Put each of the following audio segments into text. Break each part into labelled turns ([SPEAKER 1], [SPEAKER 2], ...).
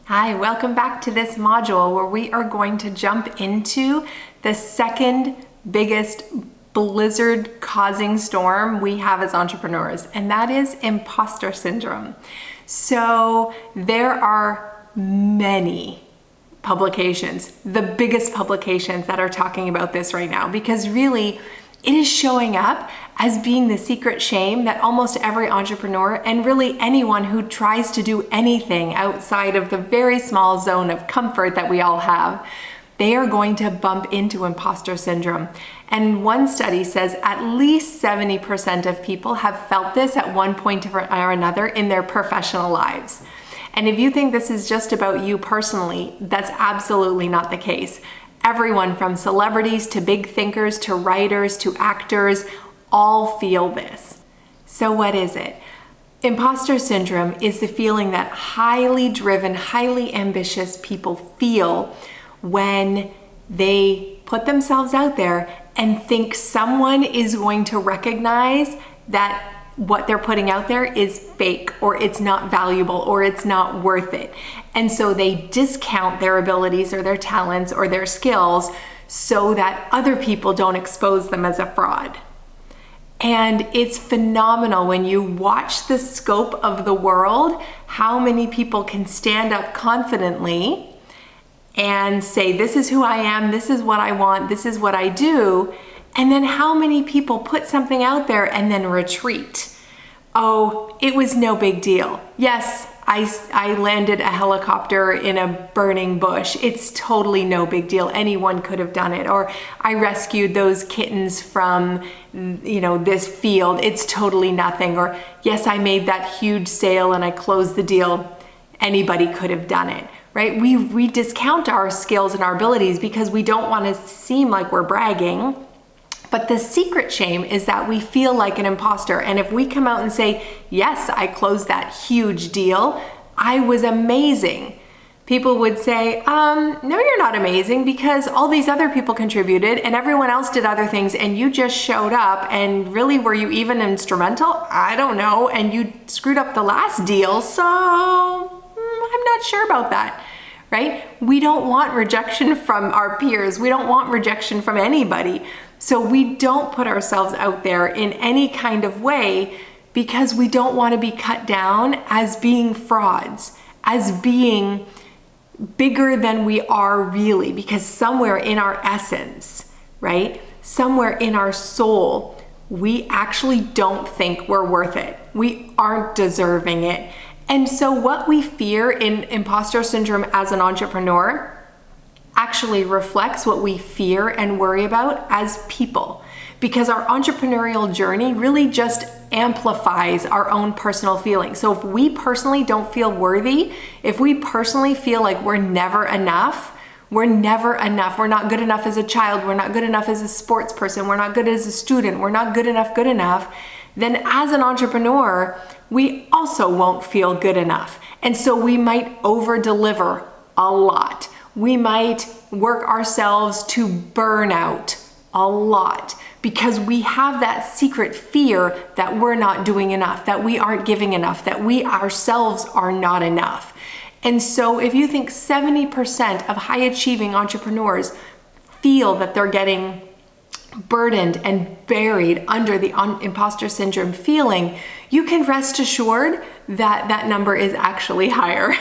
[SPEAKER 1] Hi, welcome back to this module where we are going to jump into the second biggest blizzard causing storm we have as entrepreneurs, and that is imposter syndrome. So there are many publications, the biggest publications that are talking about this right now, because really it is showing up as being the secret shame that almost every entrepreneur and really anyone who tries to do anything outside of the very small zone of comfort that we all have, they are going to bump into imposter syndrome. And one study says at least 70% of people have felt this at one point or another in their professional lives. And if you think this is just about you personally, that's absolutely not the case. Everyone from celebrities to big thinkers to writers to actors all feel this. So what is it? Imposter syndrome is the feeling that highly driven, highly ambitious people feel when they put themselves out there and think someone is going to recognize that what they're putting out there is fake, or it's not valuable, or it's not worth it. And so they discount their abilities or their talents or their skills so that other people don't expose them as a fraud. And it's phenomenal when you watch the scope of the world, how many people can stand up confidently and say, this is who I am, this is what I want, this is what I do. And then how many people put something out there and then retreat? Oh, it was no big deal. Yes, I landed a helicopter in a burning bush. It's totally no big deal. Anyone could have done it. Or I rescued those kittens from, this field. It's totally nothing. Or yes, I made that huge sale and I closed the deal. Anybody could have done it, right? We discount our skills and our abilities because we don't want to seem like we're bragging. But the secret shame is that we feel like an imposter. And if we come out and say, yes, I closed that huge deal, I was amazing, people would say, no, you're not amazing because all these other people contributed and everyone else did other things and you just showed up, and really, were you even instrumental? I don't know. And you screwed up the last deal, so I'm not sure about that. Right? We don't want rejection from our peers. We don't want rejection from anybody. So we don't put ourselves out there in any kind of way because we don't want to be cut down as being frauds, as being bigger than we are really, because somewhere in our essence, right? Somewhere in our soul, we actually don't think we're worth it. We aren't deserving it. And so what we fear in imposter syndrome as an entrepreneur actually reflects what we fear and worry about as people, because our entrepreneurial journey really just amplifies our own personal feelings. So if we personally don't feel worthy, if we personally feel like we're never enough, we're not good enough as a child, we're not good enough as a sports person, we're not good as a student, we're not good enough, then as an entrepreneur, we also won't feel good enough. And so we might over-deliver a lot. We might work ourselves to burnout a lot because we have that secret fear that we're not doing enough, that we aren't giving enough, that we ourselves are not enough. And so if you think 70% of high-achieving entrepreneurs feel that they're getting burdened and buried under the imposter syndrome feeling, you can rest assured that that number is actually higher.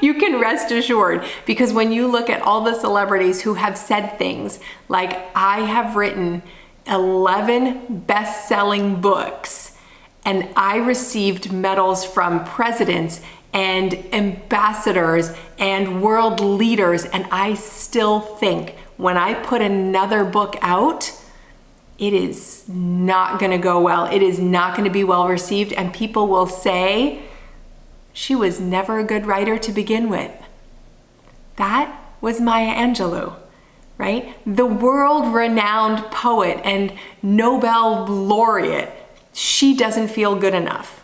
[SPEAKER 1] You can rest assured, because when you look at all the celebrities who have said things like, I have written 11 best-selling books and I received medals from presidents and ambassadors and world leaders, and I still think when I put another book out, it is not going to go well. It is not going to be well received, and people will say, she was never a good writer to begin with. That was Maya Angelou, right? The world-renowned poet and Nobel laureate. She doesn't feel good enough.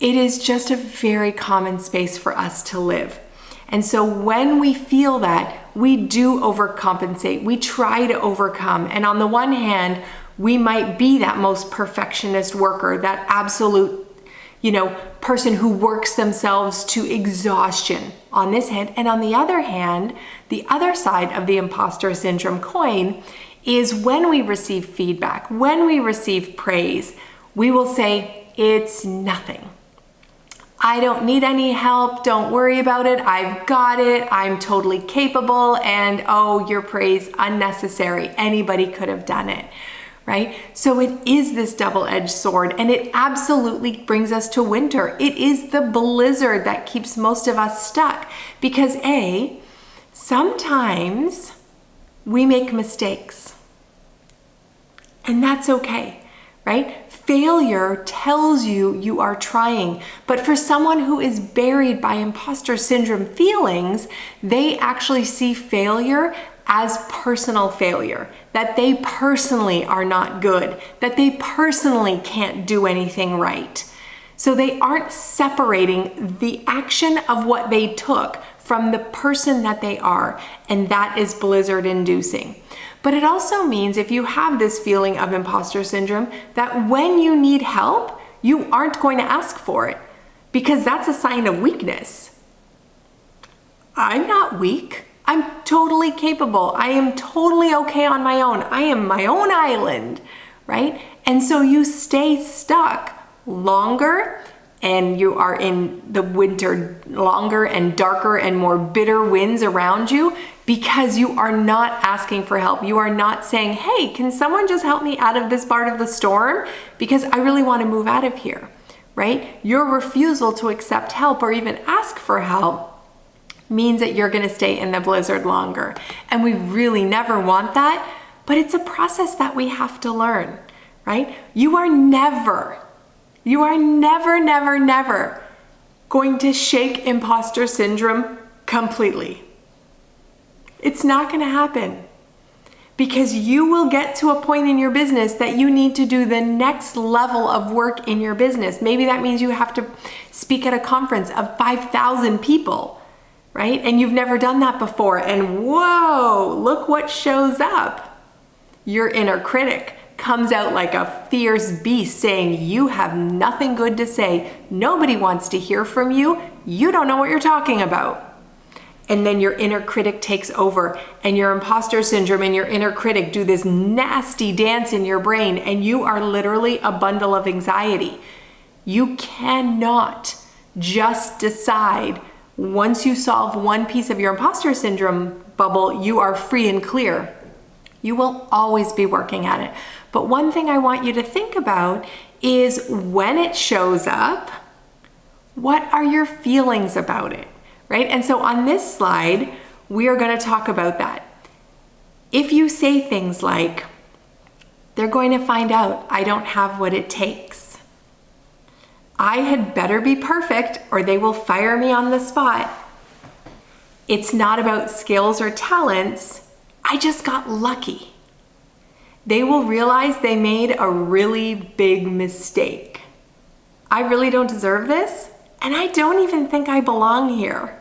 [SPEAKER 1] It is just a very common space for us to live. And so when we feel that, we do overcompensate. We try to overcome. And on the one hand, we might be that most perfectionist worker, that absolute, person who works themselves to exhaustion on this hand. And on the other hand, the other side of the imposter syndrome coin is when we receive feedback, when we receive praise, we will say, it's nothing. I don't need any help. Don't worry about it. I've got it. I'm totally capable. And oh, your praise, unnecessary. Anybody could have done it, right? So it is this double-edged sword, and it absolutely brings us to winter. It is the blizzard that keeps most of us stuck because sometimes we make mistakes, and that's okay, right? Failure tells you you are trying, but for someone who is buried by imposter syndrome feelings, they actually see failure as personal failure, that they personally are not good, that they personally can't do anything right. So they aren't separating the action of what they took from the person that they are, and that is blizzard inducing. But it also means if you have this feeling of imposter syndrome, that when you need help, you aren't going to ask for it because that's a sign of weakness. I'm not weak. I'm totally capable. I am totally okay on my own. I am my own island, right? And so you stay stuck longer, and you are in the winter longer and darker and more bitter winds around you because you are not asking for help. You are not saying, hey, can someone just help me out of this part of the storm? Because I really want to move out of here, right? Your refusal to accept help or even ask for help means that you're going to stay in the blizzard longer. And we really never want that, but it's a process that we have to learn, right? You are never, never going to shake imposter syndrome completely. It's not going to happen because you will get to a point in your business that you need to do the next level of work in your business. Maybe that means you have to speak at a conference of 5,000 people, right? And you've never done that before. And whoa, look what shows up. Your inner critic comes out like a fierce beast saying, you have nothing good to say. Nobody wants to hear from you. You don't know what you're talking about. And then your inner critic takes over, and your imposter syndrome and your inner critic do this nasty dance in your brain, and you are literally a bundle of anxiety. You cannot just decide once you solve one piece of your imposter syndrome bubble, you are free and clear. You will always be working at it. But one thing I want you to think about is when it shows up, what are your feelings about it, right? And so on this slide, we are going to talk about that. If you say things like, they're going to find out I don't have what it takes. I had better be perfect or they will fire me on the spot. It's not about skills or talents. I just got lucky. They will realize they made a really big mistake. I really don't deserve this, and I don't even think I belong here,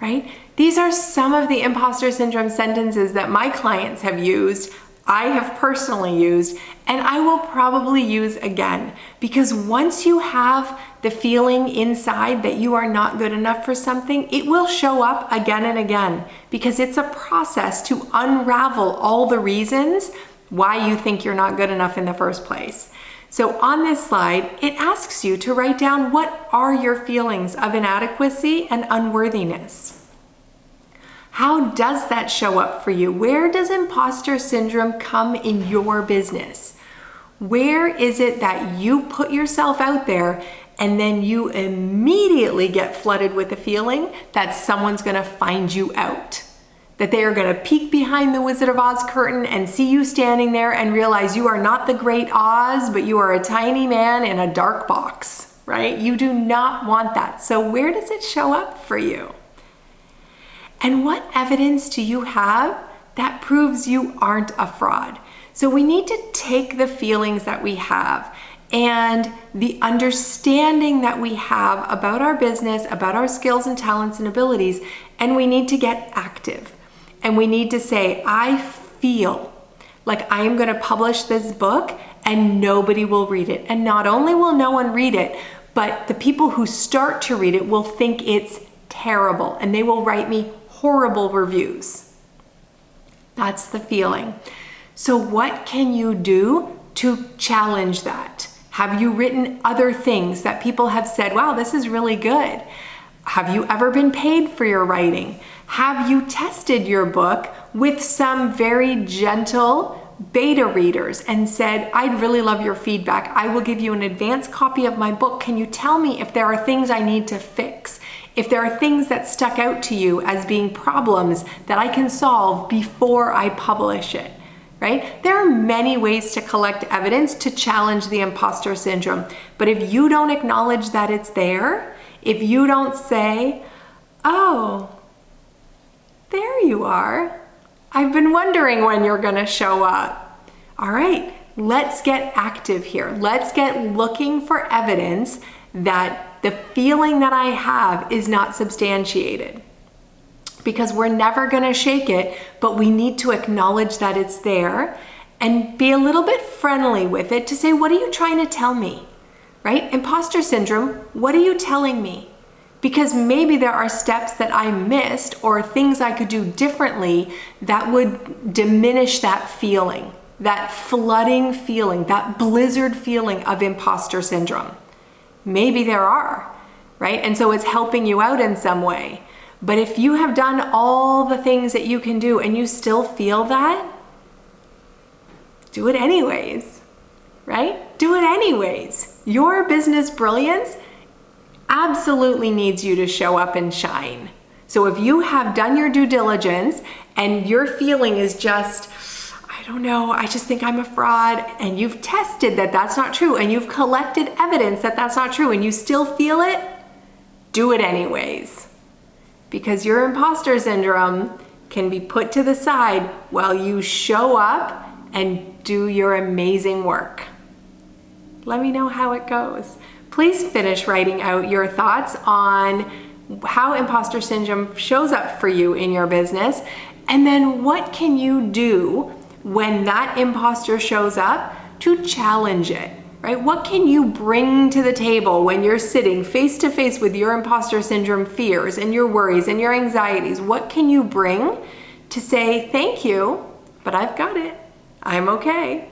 [SPEAKER 1] right? These are some of the imposter syndrome sentences that my clients have used, I have personally used, and I will probably use again, because once you have the feeling inside that you are not good enough for something, it will show up again and again, because it's a process to unravel all the reasons why you think you're not good enough in the first place. So on this slide, it asks you to write down what are your feelings of inadequacy and unworthiness. How does that show up for you? Where does imposter syndrome come in your business? Where is it that you put yourself out there and then you immediately get flooded with the feeling that someone's gonna find you out? That they are gonna peek behind the Wizard of Oz curtain and see you standing there and realize you are not the great Oz, but you are a tiny man in a dark box, right? You do not want that. So where does it show up for you? And what evidence do you have that proves you aren't a fraud? So we need to take the feelings that we have and the understanding that we have about our business, about our skills and talents and abilities, and we need to get active. And we need to say, I feel like I am going to publish this book and nobody will read it. And not only will no one read it, but the people who start to read it will think it's terrible and they will write me horrible reviews. That's the feeling. So what can you do to challenge that? Have you written other things that people have said, wow, this is really good? Have you ever been paid for your writing? Have you tested your book with some very gentle beta readers and said, I'd really love your feedback. I will give you an advanced copy of my book. Can you tell me if there are things I need to fix? If there are things that stuck out to you as being problems that I can solve before I publish it, right? There are many ways to collect evidence to challenge the imposter syndrome. But if you don't acknowledge that it's there, if you don't say, oh, there you are. I've been wondering when you're gonna show up. All right, let's get active here. Let's get looking for evidence that the feeling that I have is not substantiated. Because we're never gonna shake it, but we need to acknowledge that it's there and be a little bit friendly with it to say, what are you trying to tell me, right? Imposter syndrome, what are you telling me? Because maybe there are steps that I missed or things I could do differently that would diminish that feeling, that flooding feeling, that blizzard feeling of imposter syndrome. Maybe there are, right? And so it's helping you out in some way. But if you have done all the things that you can do and you still feel that, do it anyways, right? Do it anyways. Your business brilliance absolutely needs you to show up and shine. So if you have done your due diligence and your feeling is just, I don't know, I just think I'm a fraud, and you've tested that that's not true, and you've collected evidence that that's not true, and you still feel it, do it anyways. Because your imposter syndrome can be put to the side while you show up and do your amazing work. Let me know how it goes. Please finish writing out your thoughts on how imposter syndrome shows up for you in your business, and then what can you do when that imposter shows up to challenge it, right? What can you bring to the table when you're sitting face to face with your imposter syndrome fears and your worries and your anxieties? What can you bring to say, thank you, but I've got it. I'm okay.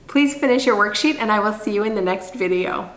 [SPEAKER 1] Please finish your worksheet and I will see you in the next video.